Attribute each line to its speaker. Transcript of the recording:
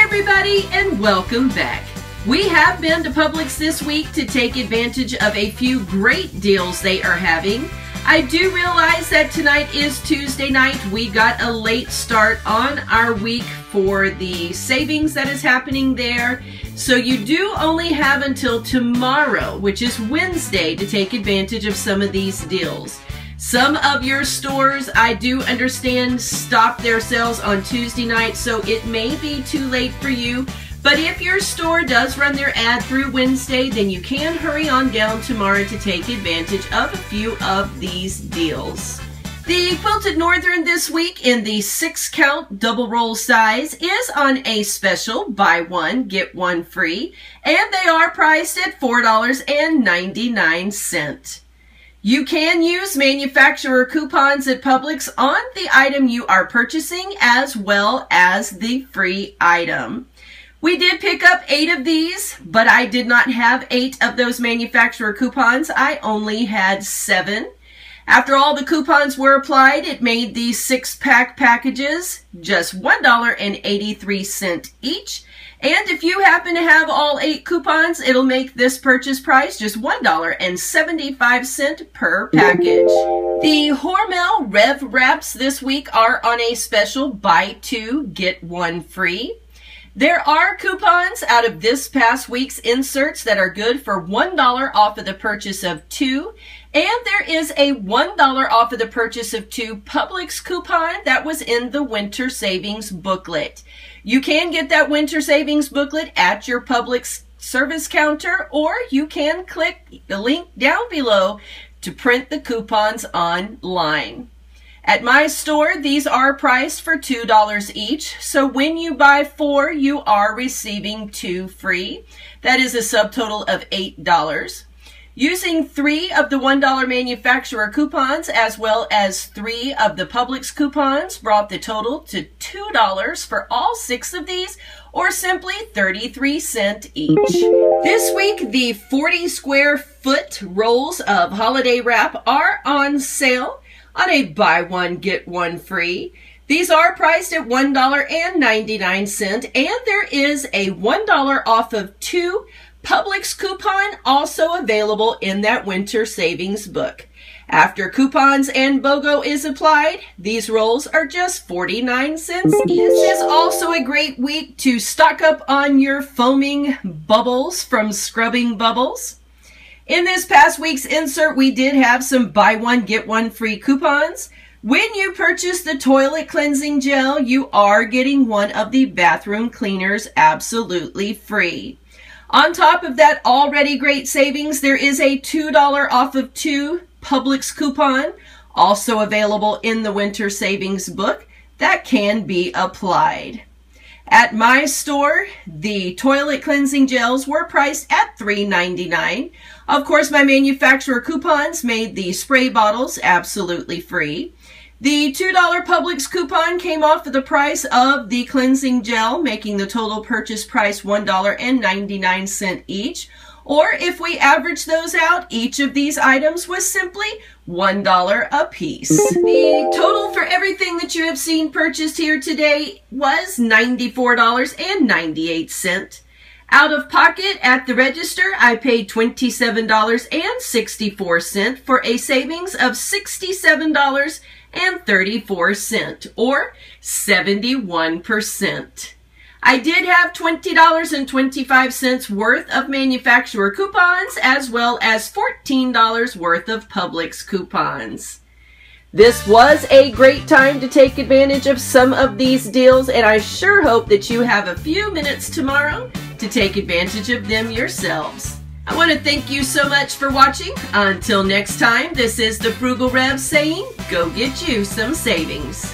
Speaker 1: everybody, and welcome back. We have been to Publix this week to take advantage of a few great deals they are having. I do realize that tonight is Tuesday night. We got a late start on our week for the savings that is happening there. So you do only have until tomorrow, which is Wednesday, to take advantage of some of these deals. Some of your stores, I do understand, stop their sales on Tuesday night, so it may be too late for you. But if your store does run their ad through Wednesday, then you can hurry on down tomorrow to take advantage of a few of these deals. The Quilted Northern this week in the 6-count double roll size is on a special buy one, get one free, and they are priced at $4.99. You can use manufacturer coupons at Publix on the item you are purchasing as well as the free item. We did pick up 8 of these, but I did not have 8 of those manufacturer coupons. I only had 7. After all the coupons were applied, it made these 6-pack packages just $1.83 each. And if you happen to have all 8 coupons, it'll make this purchase price just $1.75 per package. The Hormel Rev Wraps this week are on a special buy 2, get 1 free. There are coupons out of this past week's inserts that are good for $1 off of the purchase of 2. And there is a $1 off of the purchase of 2 Publix coupon that was in the Winter Savings booklet. You can get that Winter Savings booklet at your Publix service counter, or you can click the link down below to print the coupons online. At my store, these are priced for $2 each, so when you buy 4, you are receiving 2 free. That is a subtotal of $8. Using 3 of the $1 manufacturer coupons as well as 3 of the Publix coupons brought the total to $2 for all 6 of these, or simply 33 cents each. This week, the 40 square foot rolls of holiday wrap are on sale on a buy one, get one free. These are priced at $1.99, and there is a $1 off of 2 Publix coupon also available in that Winter Savings book. After coupons and BOGO is applied, these rolls are just 49 cents each. This is also a great week to stock up on your foaming bubbles from Scrubbing Bubbles. In this past week's insert, we did have some buy one, get one free coupons. When you purchase the toilet cleansing gel, you are getting one of the bathroom cleaners absolutely free. On top of that already great savings, there is a $2 off of 2 Publix coupon, also available in the Winter Savings book, that can be applied. At my store, the toilet cleansing gels were priced at $3.99. Of course, my manufacturer coupons made the spray bottles absolutely free. The $2 Publix coupon came off of the price of the cleansing gel, making the total purchase price $1.99 each. Or if we average those out, each of these items was simply $1 a piece. The total for everything that you have seen purchased here today was $94.98. Out of pocket at the register, I paid $27.64 for a savings of $67.34, or 71%. I did have $20.25 worth of manufacturer coupons, as well as $14 worth of Publix coupons. This was a great time to take advantage of some of these deals, and I sure hope that you have a few minutes tomorrow to take advantage of them yourselves. I want to thank you so much for watching. Until next time, this is the Frugal Rev saying, go get you some savings.